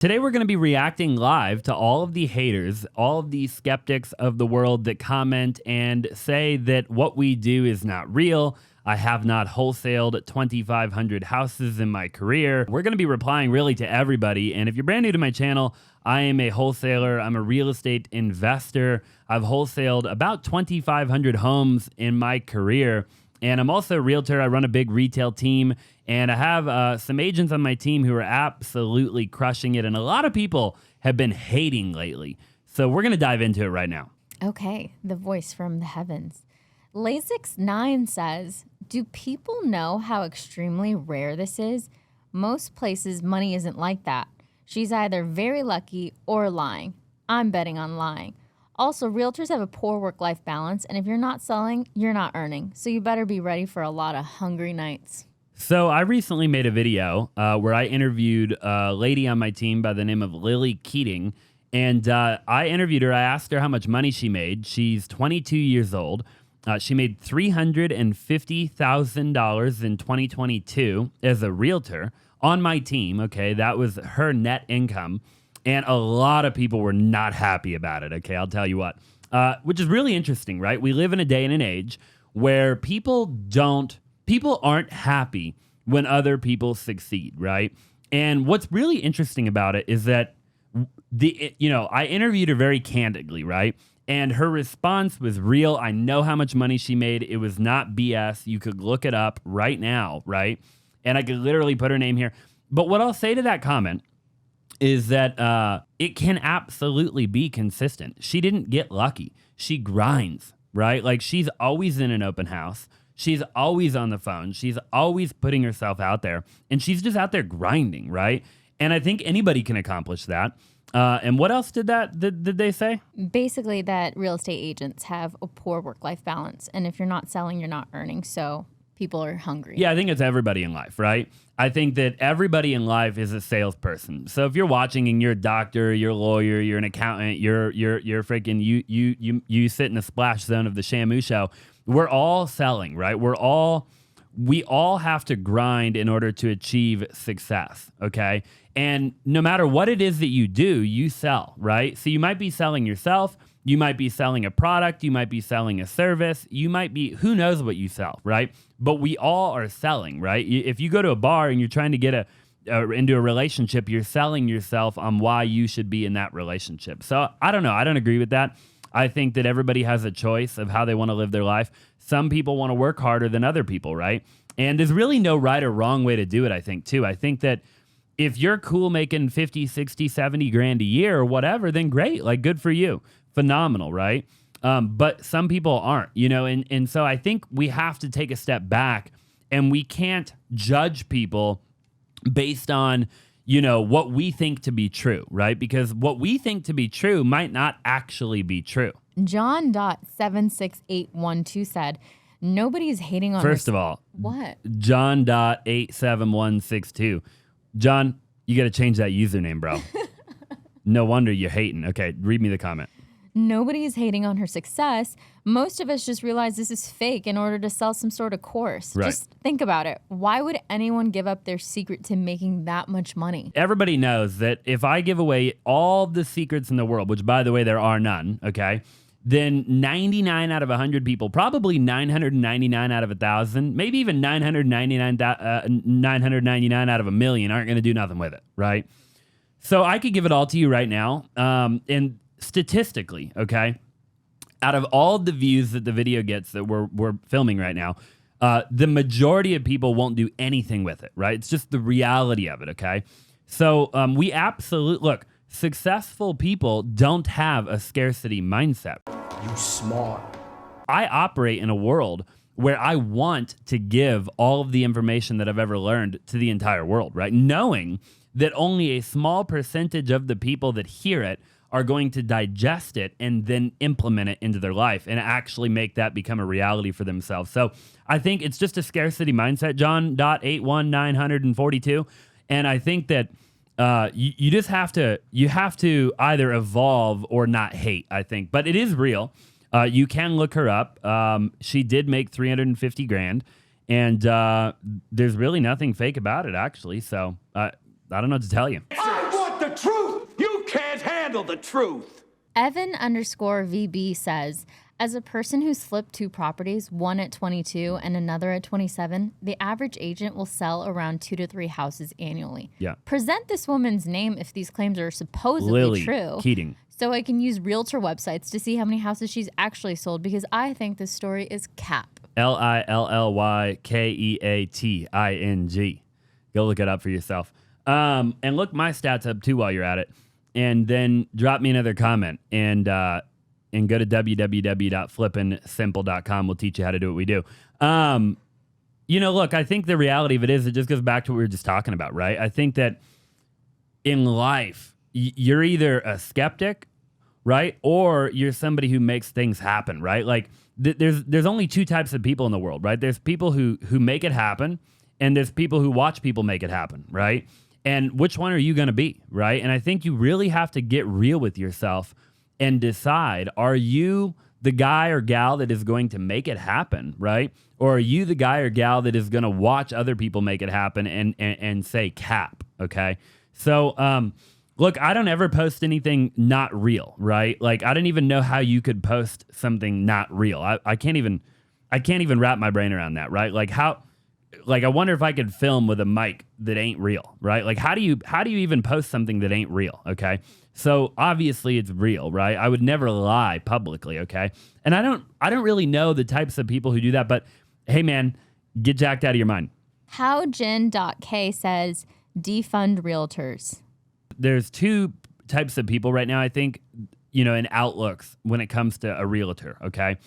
Today, we're going to be reacting live to all of the haters, all of the skeptics of the world that comment and say that what we do is not real. I have not wholesaled 2,500 houses in my career. We're going to be replying really to everybody. And if you're brand new to my channel, I am a wholesaler. I'm a real estate investor. I've wholesaled about 2,500 homes in my career. And I'm also a realtor. I run a big retail team, and I have some agents on my team who are absolutely crushing it. And a lot of people have been hating lately. So we're going to dive into it right now. Okay, the voice from the heavens. Lasix9 says, do people know how extremely rare this is? Most places, money isn't like that. She's either very lucky or lying. I'm betting on lying. Also, realtors have a poor work-life balance, and if you're not selling, you're not earning. So you better be ready for a lot of hungry nights. So I recently made a video where I interviewed a lady on my team by the name of Lily Keating. And I interviewed her. I asked her how much money she made. She's 22 years old. She made $350,000 in 2022 as a realtor on my team. Okay, that was her net income. And a lot of people were not happy about it, okay? I'll tell you what. Which is really interesting, right? We live in a day and an age where people aren't happy when other people succeed, right? And what's really interesting about it is that I interviewed her very candidly, right? And her response was real. I know how much money she made. It was not BS. You could look it up right now, right? And I could literally put her name here. But what I'll say to that comment is that it can absolutely be consistent. She didn't get lucky. She grinds, right? Like, she's always in an open house. She's always on the phone. She's always putting herself out there. And she's just out there grinding, right? And I think anybody can accomplish that. And what else did they say? Basically that real estate agents have a poor work-life balance. And if you're not selling, you're not earning. So people are hungry. Yeah, I think it's everybody in life, right? I think that everybody in life is a salesperson. So if you're watching and you're a doctor, you're a lawyer, you're an accountant, you're freaking you sit in the splash zone of the Shamu show. We're all selling, right? We all have to grind in order to achieve success, okay? And no matter what it is that you do, you sell, right? So you might be selling yourself. You might be selling a product. You might be selling a service. You might be, who knows what you sell, right? But we all are selling, right? If you go to a bar and you're trying to get into a relationship, you're selling yourself on why you should be in that relationship. So I don't know. I don't agree with that. I think that everybody has a choice of how they want to live their life. Some people want to work harder than other people, right? And there's really no right or wrong way to do it, I think, too. I think that if you're cool making 50, 60, 70 grand a year or whatever, then great. Like, good for you. Phenomenal, right? But some people aren't, and so I think we have to take a step back, and we can't judge people based on, what we think to be true, right? Because what we think to be true might not actually be true. John.76812 said, nobody's hating on First of all, what? John.87162. John, you got to change that username, bro. No wonder you're hating. Okay, read me the comment. Nobody is hating on her success. Most of us just realize this is fake in order to sell some sort of course. Right. Just think about it. Why would anyone give up their secret to making that much money? Everybody knows that if I give away all the secrets in the world, which, by the way, there are none, okay, then 99 out of 100 people, probably 999 out of 1,000, maybe even 999 out of a million aren't going to do nothing with it, right? So I could give it all to you right now, and statistically, okay, out of all the views that the video gets that we're filming right now, the majority of people won't do anything with it, right? It's just the reality of it, okay? So we absolutely, look, successful people don't have a scarcity mindset. You smart. I operate in a world where I want to give all of the information that I've ever learned to the entire world, right? Knowing that only a small percentage of the people that hear it are going to digest it and then implement it into their life and actually make that become a reality for themselves. So I think it's just a scarcity mindset, John.81942. And I think that you just have to either evolve or not hate, I think. But it is real. You can look her up. She did make 350 grand. And there's really nothing fake about it, actually. So I don't know what to tell you. I want want the truth. You can't handle the truth. Evan_VB says, as a person who's flipped 2 properties, one at 22 and another at 27, the average agent will sell around 2 to 3 houses annually. Yeah. Present this woman's name if these claims are supposedly Lily true. Keating. So I can use realtor websites to see how many houses she's actually sold, because I think this story is cap. LILLYKEATING. Go look it up for yourself. And look my stats up too while you're at it. And then drop me another comment and go to www.flippinsimple.com. We'll teach you how to do what we do. Look, I think the reality of it is, it just goes back to what we were just talking about, right? I think that in life, you're either a skeptic, right? Or you're somebody who makes things happen, right? Like there's only 2 types of people in the world, right? There's people who make it happen, and there's people who watch people make it happen, right? And which one are you going to be, right? And I think you really have to get real with yourself and decide, are you the guy or gal that is going to make it happen, right? Or are you the guy or gal that is going to watch other people make it happen and say cap, okay? So, look, I don't ever post anything not real, right? Like, I don't even know how you could post something not real. I can't even wrap my brain around that, right? Like, I wonder if I could film with a mic that ain't real, right? Like, how do you even post something that ain't real, okay? So obviously it's real, right? I would never lie publicly, okay? And I don't really know the types of people who do that, but hey, man, get jacked out of your mind. Howjin.k says, defund realtors. There's 2 types of people right now, I think, in outlooks when it comes to a realtor, okay?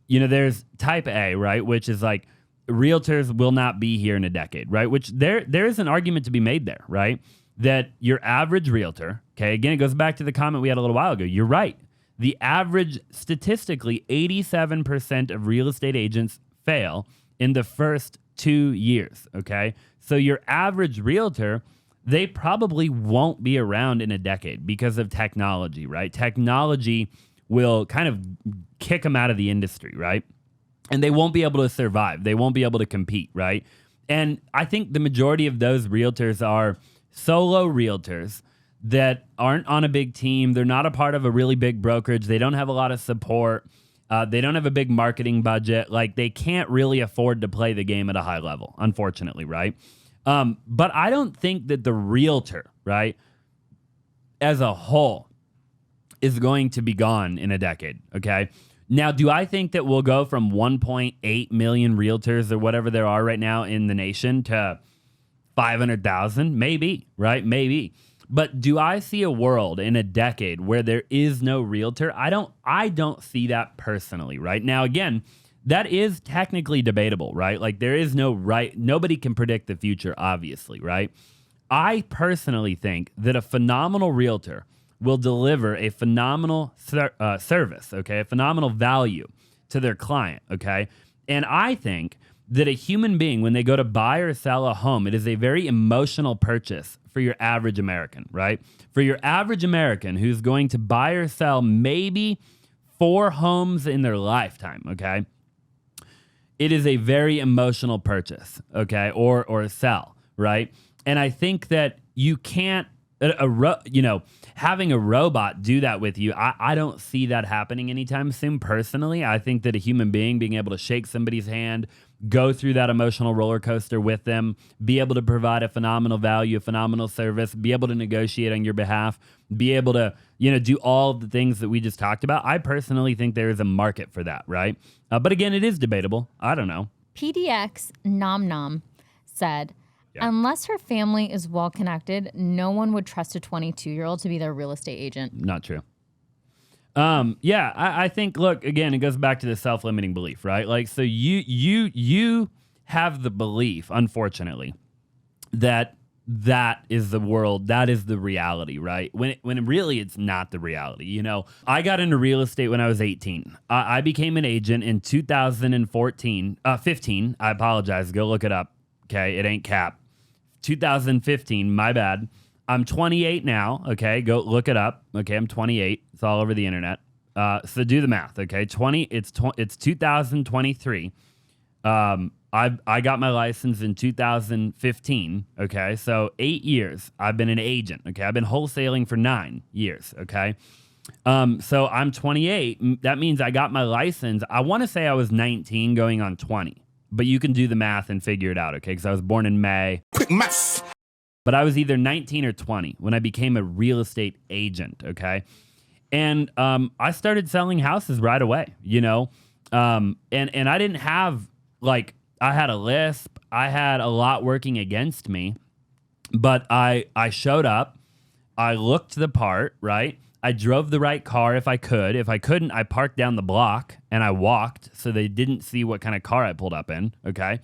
There's type A, right, which is like, realtors will not be here in a decade, right? Which there is an argument to be made there, right? That your average realtor, okay, again, it goes back to the comment we had a little while ago. You're right. The average, statistically, 87% of real estate agents fail in the first 2 years, okay? So your average realtor, they probably won't be around in a decade because of technology, right? Technology will kind of kick them out of the industry, right? And they won't be able to survive. They won't be able to compete, right? And I think the majority of those realtors are solo realtors that aren't on a big team. They're not a part of a really big brokerage. They don't have a lot of support. They don't have a big marketing budget. Like, they can't really afford to play the game at a high level, unfortunately, right? But I don't think that the realtor, right, as a whole is going to be gone in a decade, okay? Now, do I think that we'll go from 1.8 million realtors or whatever there are right now in the nation to 500,000? Maybe, right? Maybe. But do I see a world in a decade where there is no realtor? I don't see that personally, right? Now, again, that is technically debatable, right? Like, there is no right. Nobody can predict the future, obviously, right? I personally think that a phenomenal realtor will deliver a phenomenal service, okay? A phenomenal value to their client, okay? And I think that a human being, when they go to buy or sell a home, it is a very emotional purchase for your average American, right? For your average American who's going to buy or sell maybe 4 homes in their lifetime, okay? It is a very emotional purchase, okay? Or sell, right? And I think that you can't, having a robot do that with you, I don't see that happening anytime soon. Personally, I think that a human being being able to shake somebody's hand, go through that emotional roller coaster with them, be able to provide a phenomenal value, a phenomenal service, be able to negotiate on your behalf, be able to, do all the things that we just talked about. I personally think there is a market for that, right? But again, it is debatable. I don't know. PDX Nom Nom said, unless her family is well connected, no one would trust a 22-year-old to be their real estate agent. Not true. I think, look, again, it goes back to the self-limiting belief, right? Like, so you have the belief, unfortunately, that is the world, that is the reality, right? When really it's not the reality. I got into real estate when I was 18. I became an agent in 15. I apologize. Go look it up. Okay. It ain't cap. 2015. My bad. I'm 28 now. Okay. Go look it up. Okay. I'm 28. It's all over the internet. So do the math. Okay. It's 2023. I got my license in 2015. Okay, so 8 years I've been an agent. Okay, I've been wholesaling for 9 years. Okay, so I'm 28. That means I got my license. I want to say I was 19 going on 20, but you can do the math and figure it out. Okay, because I was born in May. Quick maths. But I was either 19 or 20 when I became a real estate agent. Okay, and I started selling houses right away. And I didn't have I had a lisp. I had a lot working against me, but I showed up. I looked the part, right? I drove the right car if I could. If I couldn't, I parked down the block and I walked so they didn't see what kind of car I pulled up in, okay?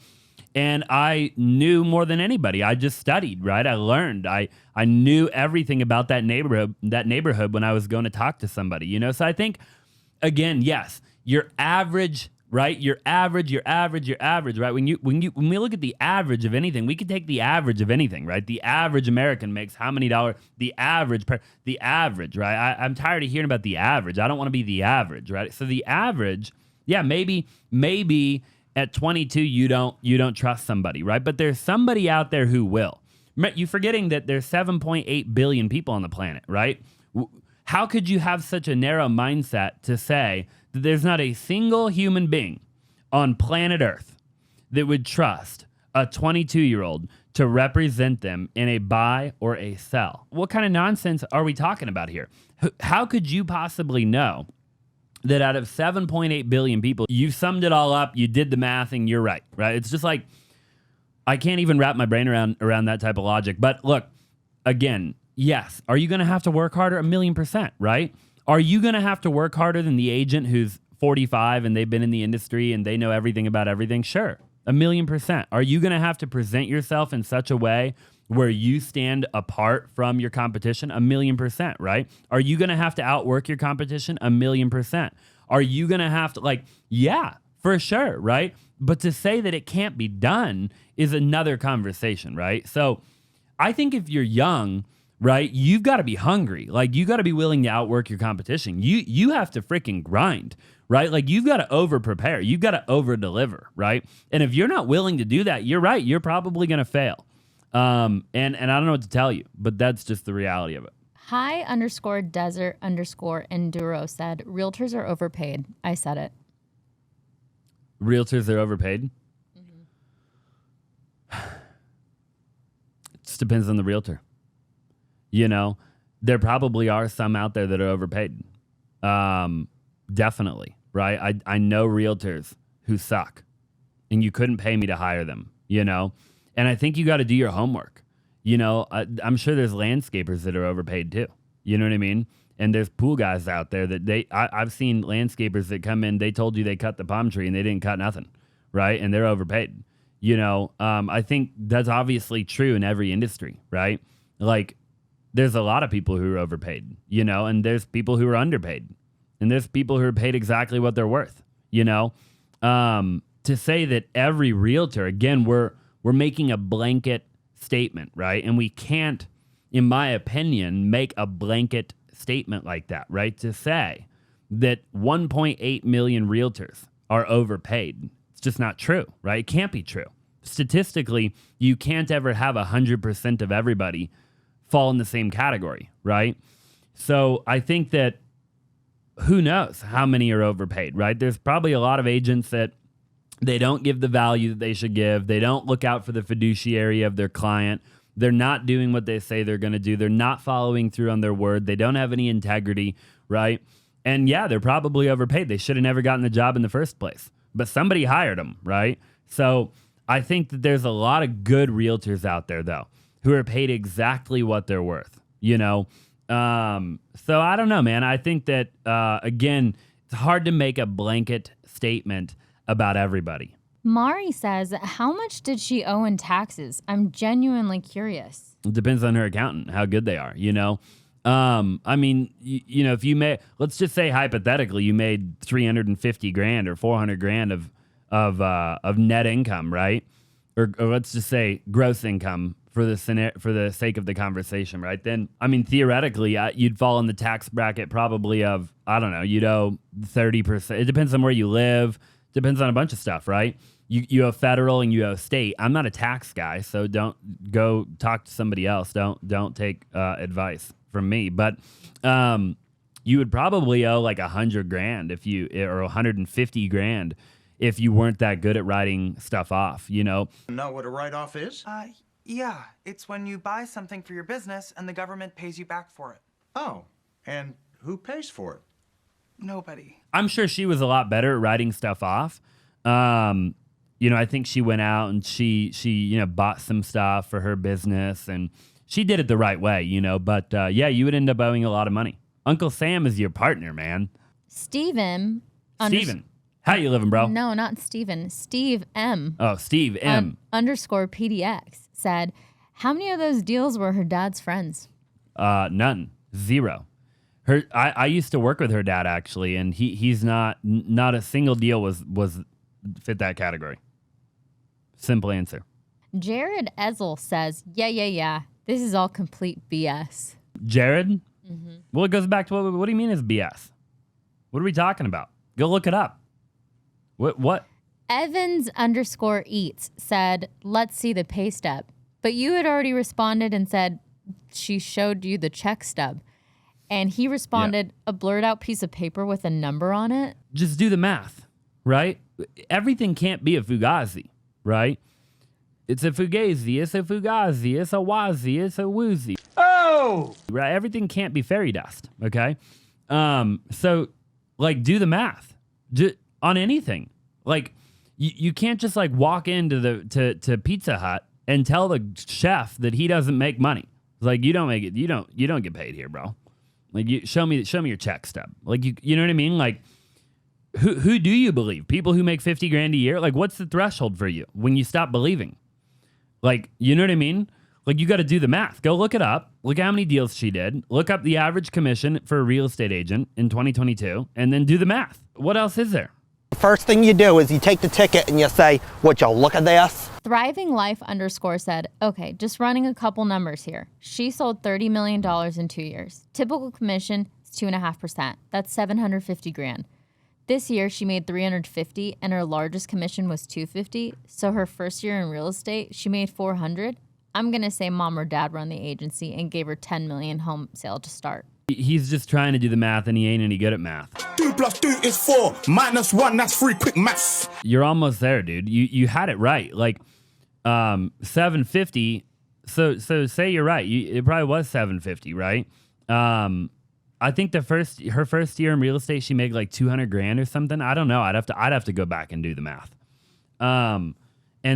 And I knew more than anybody. I just studied, right? I learned. I knew everything about that neighborhood when I was going to talk to somebody, So I think, again, yes, your average, right? Your average, right? When we look at the average of anything, we could take the average of anything, right? The average American makes how many dollars? The average, right? I'm tired of hearing about the average. I don't want to be the average, right? So the average, yeah, maybe at 22 you don't trust somebody, right? But there's somebody out there who will. You're forgetting that there's 7.8 billion people on the planet, right? How could you have such a narrow mindset to say that there's not a single human being on planet Earth that would trust a 22-year-old to represent them in a buy or a sell? What kind of nonsense are we talking about here? How could you possibly know that out of 7.8 billion people, you summed it all up, you did the math, and you're right? It's just like, I can't even wrap my brain around that type of logic. But look, again, yes, are you going to have to work harder? 1,000,000%, right? Are you going to have to work harder than the agent who's 45 and they've been in the industry and they know everything about everything? Sure, 1,000,000%. Are you going to have to present yourself in such a way where you stand apart from your competition? 1,000,000%, right? Are you going to have to outwork your competition? 1,000,000%. Are you going to have to, yeah, for sure, right? But to say that it can't be done is another conversation, right? So I think if you're young, right, you've got to be hungry. You got to be willing to outwork your competition. You have to freaking grind, right? You've got to over prepare. You've got to over deliver, right? And if you're not willing to do that, you're right. You're probably going to fail. And I don't know what to tell you, but that's just the reality of it. Hi_desert_enduro said, realtors are overpaid. I said it. Realtors are overpaid? Mm-hmm. It just depends on the realtor. There probably are some out there that are overpaid. Definitely, right? I know realtors who suck, and you couldn't pay me to hire them, And I think you got to do your homework. I'm sure there's landscapers that are overpaid too. You know what I mean? And there's pool guys out there that I've seen landscapers that come in, they told you they cut the palm tree and they didn't cut nothing, right? And they're overpaid. I think that's obviously true in every industry, right? There's a lot of people who are overpaid, and there's people who are underpaid, and there's people who are paid exactly what they're worth, To say that every realtor, again, we're making a blanket statement, right? And we can't, in my opinion, make a blanket statement like that, right? To say that 1.8 million realtors are overpaid, it's just not true, right? It can't be true. Statistically, you can't ever have 100% of everybody fall in the same category, right? So I think that who knows how many are overpaid, right? There's probably a lot of agents that they don't give the value that they should give. They don't look out for the fiduciary of their client. They're not doing what they say they're going to do. They're not following through on their word. They don't have any integrity, right? And yeah, they're probably overpaid. They should have never gotten the job in the first place, but somebody hired them, right? So I think that there's a lot of good realtors out there, though, who are paid exactly what they're worth, So I don't know, man. I think that, again, it's hard to make a blanket statement about everybody. Mari says, how much did she owe in taxes? I'm genuinely curious. It depends on her accountant, how good they are, I mean, if you let's just say hypothetically, you made 350 grand or 400 grand of net income, right? Or let's just say gross income for the sake of the conversation, right? Then, I mean, theoretically, you'd fall in the tax bracket probably of, you'd owe 30%. It depends on where you live. Depends on a bunch of stuff, right? you owe federal and you owe state. I'm not a tax guy, so don't go talk to somebody else. Don't take advice from me. But you would probably owe like $100,000 if you, or 150 grand if you weren't that good at writing stuff off. You know what a write-off is? Yeah, it's when you buy something for your business and the government pays you back for it. Oh, and who pays for it? Nobody. I'm sure she was a lot better at writing stuff off. I think she went out and she bought some stuff for her business and she did it the right way, but you would end up owing a lot of money. Uncle Sam is your partner, man. Steven. How you living, bro? No, not Steven. Steve M. Oh, Steve M. _ PDX said, how many of those deals were her dad's friends? None. Zero. I used to work with her dad actually, and he's not a single deal was fit that category. Simple answer. Jared Ezel says, yeah. This is all complete BS. Jared? Mm-hmm. Well, it goes back to what do you mean is BS? What are we talking about? Go look it up. What? Evans _ eats said, let's see the pay stub. But you had already responded and said she showed you the check stub. And he responded, a blurred out piece of paper with a number on it. Just do the math, right? Everything can't be a Fugazi, right? It's a Fugazi, it's a Fugazi, it's a Wazi, it's a Woozy. Oh! Right? Everything can't be fairy dust, okay? So, like, do the math on anything. Like, you can't just, like, walk into to Pizza Hut and tell the chef that he doesn't make money. Like, you don't make it, you don't get paid here, bro. Like, show me your check stub. Like, you know what I mean? Like, who do you believe? People who make 50 grand a year? Like, what's the threshold for you when you stop believing? Like, you know what I mean? Like, you got to do the math. Go look it up. Look how many deals she did. Look up the average commission for a real estate agent in 2022, and then do the math. What else is there? First thing you do is you take the ticket and you say, would you look at this? Thriving Life _ said, okay, just running a couple numbers here. She sold $30 million in 2 years. Typical commission is 2.5%. That's 750 grand. This year she made 350 and her largest commission was 250. So her first year in real estate, she made 400. I'm going to say mom or dad run the agency and gave her 10 million home sale to start. He's just trying to do the math and he ain't any good at math. 2 + 2 is 4. -1, that's 3. Quick maths. You're almost there, dude. You had it right. Like 750. So say you're right. It probably was 750, right? I think her first year in real estate, she made like 200 grand or something. I don't know. I'd have to go back and do the math. And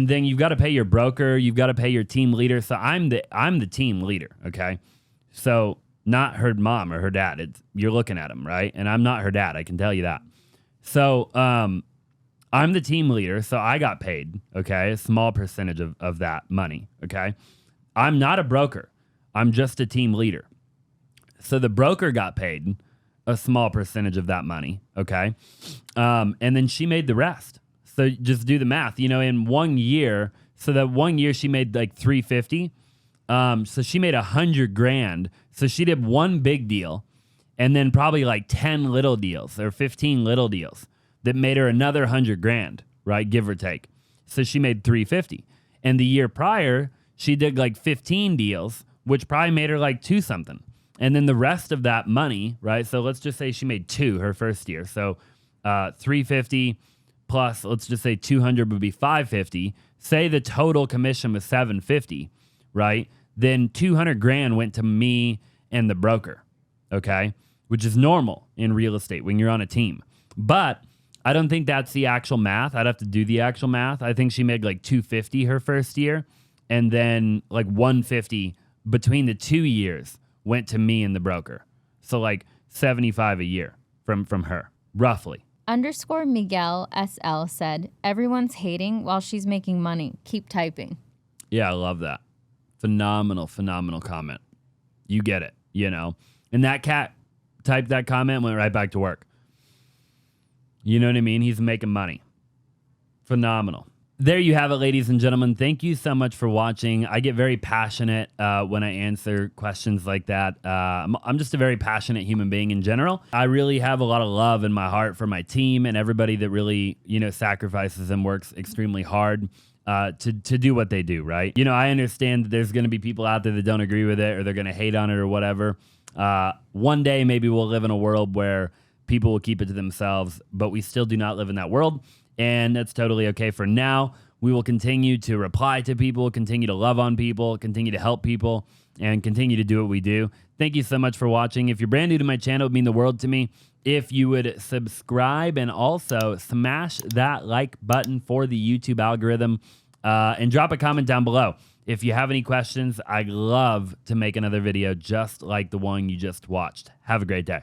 then you've got to pay your broker. You've got to pay your team leader. So I'm the team leader. Okay. So not her mom or her dad. You're looking at them, right? And I'm not her dad. I can tell you that. So I'm the team leader. So I got paid. Okay. A small percentage of that money. Okay. I'm not a broker. I'm just a team leader. So the broker got paid a small percentage of that money, okay? And then she made the rest. So just do the math. In 1 year, so that 1 year she made like 350. So she made 100 grand. So she did one big deal and then probably like 10 little deals or 15 little deals that made her another 100 grand, right? Give or take. So she made 350. And the year prior, she did like 15 deals, which probably made her like 2 something. And then the rest of that money, right? So let's just say she made 2 her first year. So 350 plus, let's just say 200 would be 550. Say the total commission was 750, right? Then 200 grand went to me and the broker, okay? Which is normal in real estate when you're on a team. But I don't think that's the actual math. I'd have to do the actual math. I think she made like 250 her first year and then like 150 between the 2 years went to me and the broker. So like 75 a year from her, roughly. _ Miguel SL said, everyone's hating while she's making money. Keep typing. Yeah, I love that. Phenomenal comment. You get it, And that cat typed that comment, went right back to work. You know what I mean? He's making money. Phenomenal. There you have it, ladies and gentlemen. Thank you so much for watching. I get very passionate when I answer questions like that. I'm just a very passionate human being in general. I really have a lot of love in my heart for my team and everybody that really, sacrifices and works extremely hard to do what they do, right? I understand that there's going to be people out there that don't agree with it or they're going to hate on it or whatever. One day, maybe we'll live in a world where people will keep it to themselves, but we still do not live in that world. And that's totally okay for now. We will continue to reply to people, continue to love on people, continue to help people, and continue to do what we do. Thank you so much for watching. If you're brand new to my channel, it would mean the world to me if you would subscribe and also smash that like button for the YouTube algorithm and drop a comment down below. If you have any questions, I'd love to make another video just like the one you just watched. Have a great day.